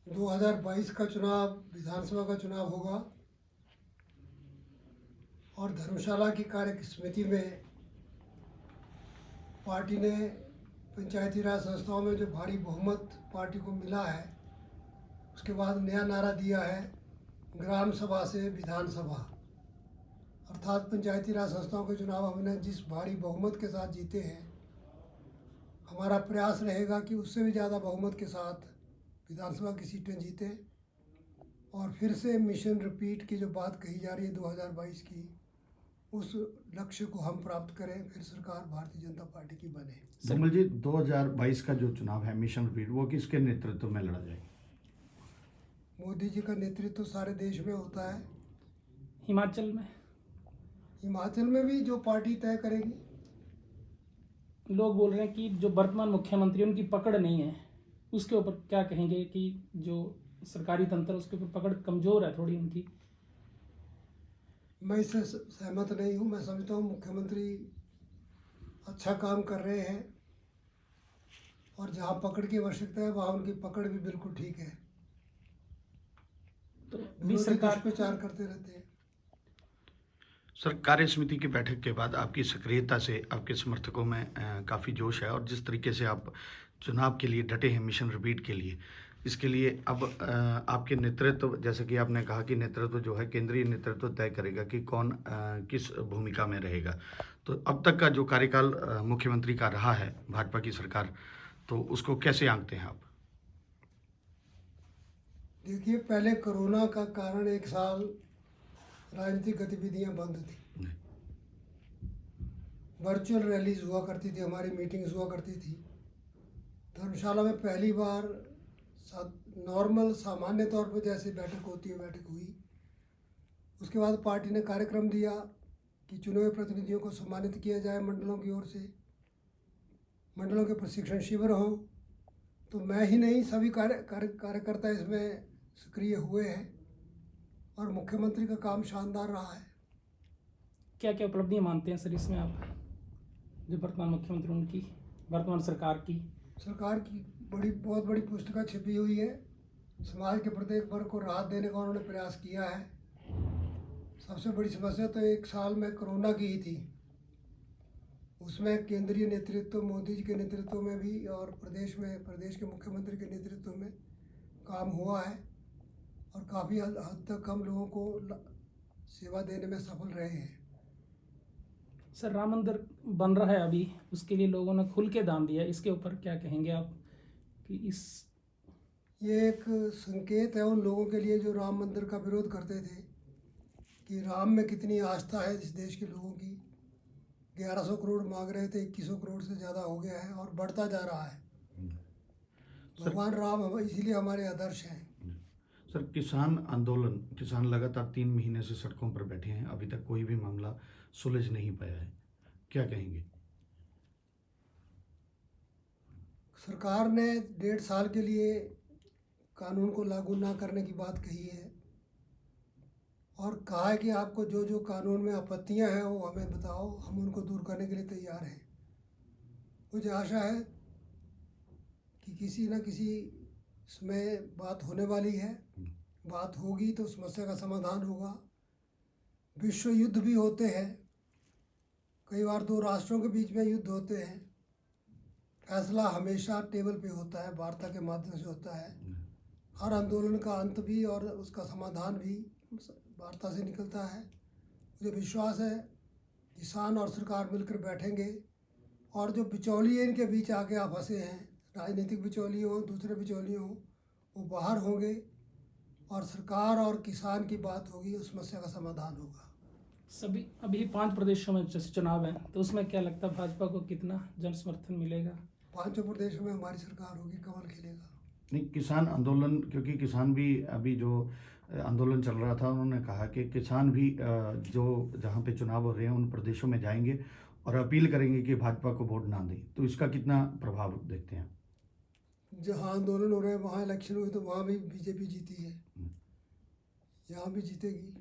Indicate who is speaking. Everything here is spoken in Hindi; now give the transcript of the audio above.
Speaker 1: 2022 का चुनाव विधानसभा का चुनाव होगा और धर्मशाला की कार्य समिति में पार्टी ने पंचायती राज संस्थाओं में जो भारी बहुमत पार्टी को मिला है, उसके बाद नया नारा दिया है ग्राम सभा से विधानसभा, अर्थात पंचायती राज संस्थाओं के चुनाव हमने जिस भारी बहुमत के साथ जीते हैं, हमारा प्रयास रहेगा कि उससे भी ज़्यादा बहुमत के साथ विधानसभा की सीटें जीते और फिर से मिशन रिपीट की जो बात कही जा रही है 2022 की, उस लक्ष्य को हम प्राप्त करें, फिर सरकार भारतीय जनता पार्टी की बने।
Speaker 2: धूमल जी, 2022 का जो चुनाव है मिशन रिपीट, वो किसके नेतृत्व में लड़ा जाएगा?
Speaker 1: मोदी जी का नेतृत्व सारे देश में होता है। हिमाचल में भी जो पार्टी तय करेगी।
Speaker 3: लोग बोल रहे हैं कि जो वर्तमान मुख्यमंत्री उनकी पकड़ नहीं है, उसके ऊपर क्या कहेंगे कि जो सरकारी तंत्र उसके ऊपर पकड़ कमजोर है थोड़ी उनकी?
Speaker 1: मैं इससे सहमत नहीं हूँ। मैं समझता हूँ मुख्यमंत्री अच्छा काम कर रहे हैं और जहाँ पकड़ की आवश्यकता है वहाँ उनकी पकड़ भी बिल्कुल ठीक है।
Speaker 3: तो
Speaker 1: विरोधी
Speaker 3: सरकार
Speaker 1: दुष्प्रचार करते रहते हैं।
Speaker 2: सर, कार्य समिति की बैठक के बाद आपकी सक्रियता से आपके समर्थकों में काफ़ी जोश है और जिस तरीके से आप चुनाव के लिए डटे हैं मिशन रिपीट के लिए, इसके लिए अब आपके नेतृत्व, जैसे कि आपने कहा कि नेतृत्व जो है केंद्रीय नेतृत्व तय करेगा कि कौन किस भूमिका में रहेगा, तो अब तक का जो कार्यकाल मुख्यमंत्री का रहा है भाजपा की सरकार, तो उसको कैसे आंकते हैं आप?
Speaker 1: देखिए, पहले कोरोना का कारण एक साल राजनीतिक गतिविधियां बंद थी। वर्चुअल रैलीज हुआ करती थी, हमारी मीटिंग्स हुआ करती थी। धर्मशाला में पहली बार नॉर्मल सामान्य तौर पर जैसे बैठक होती है बैठक हुई। उसके बाद पार्टी ने कार्यक्रम दिया कि चुने हुए प्रतिनिधियों को सम्मानित किया जाए मंडलों की ओर से, मंडलों के प्रशिक्षण शिविर हों। तो मैं ही नहीं, सभी कार्यकर्ता इसमें सक्रिय हुए हैं और मुख्यमंत्री का काम शानदार रहा है।
Speaker 3: क्या क्या उपलब्धियां मानते हैं सर इसमें आप, जो वर्तमान मुख्यमंत्री उनकी, वर्तमान सरकार की
Speaker 1: बहुत बड़ी पुस्तिका छिपी हुई है। समाज के प्रत्येक वर्ग को राहत देने का उन्होंने प्रयास किया है। सबसे बड़ी समस्या तो एक साल में कोरोना की ही थी। उसमें केंद्रीय नेतृत्व मोदी जी के नेतृत्व में भी और प्रदेश के मुख्यमंत्री के नेतृत्व में काम हुआ है और काफ़ी हद तक हम लोगों को सेवा देने में सफल रहे हैं।
Speaker 3: सर, राम मंदिर बन रहा है अभी, उसके लिए लोगों ने खुल के दान दिया, इसके ऊपर क्या कहेंगे आप कि
Speaker 1: ये एक संकेत है उन लोगों के लिए जो राम मंदिर का विरोध करते थे कि राम में कितनी आस्था है इस देश के लोगों की। 1100 करोड़ मांग रहे थे, 2100 करोड़ से ज़्यादा हो गया है और बढ़ता जा रहा है। भगवान राम इसीलिए हमारे आदर्श हैं।
Speaker 2: सर, किसान आंदोलन, किसान लगातार 3 महीने से सड़कों पर बैठे हैं, अभी तक कोई भी मामला सुलझ नहीं पाया है, क्या कहेंगे?
Speaker 1: सरकार ने 1.5 साल के लिए कानून को लागू ना करने की बात कही है और कहा है कि आपको जो जो कानून में आपत्तियां हैं वो हमें बताओ, हम उनको दूर करने के लिए तैयार हैं। मुझे आशा है कि किसी न किसी समय बात होने वाली है। बात होगी तो समस्या का समाधान होगा। विश्व युद्ध भी होते हैं, कई बार 2 राष्ट्रों के बीच में युद्ध होते हैं। फैसला हमेशा टेबल पे होता है, वार्ता के माध्यम से होता है। हर आंदोलन का अंत भी और उसका समाधान भी वार्ता से निकलता है। मुझे विश्वास है किसान और सरकार मिलकर बैठेंगे और जो बिचौलिए इनके बीच आके आप फंसे हैं, राजनीतिक बिचौलिए हों, दूसरे बिचौलिए हों, वो बाहर होंगे और सरकार और किसान की बात होगी, उस समस्या का समाधान होगा।
Speaker 3: सभी अभी 5 प्रदेशों में चुनाव हैं, तो उसमें क्या लगता है भाजपा को कितना जन समर्थन मिलेगा?
Speaker 1: 5 प्रदेशों में हमारी सरकार होगी, कमल खिलेगा।
Speaker 2: नहीं, किसान आंदोलन, क्योंकि किसान भी अभी जो आंदोलन चल रहा था, उन्होंने कहा कि किसान भी जो जहाँ पे चुनाव हो रहे हैं उन प्रदेशों में जाएंगे और अपील करेंगे कि भाजपा को वोट ना दें, तो इसका कितना प्रभाव देखते हैं?
Speaker 1: जहाँ आंदोलन हो रहे हैं वहाँ इलेक्शन हुई तो वहाँ भी बीजेपी जीती है, यहाँ भी जीतेगी।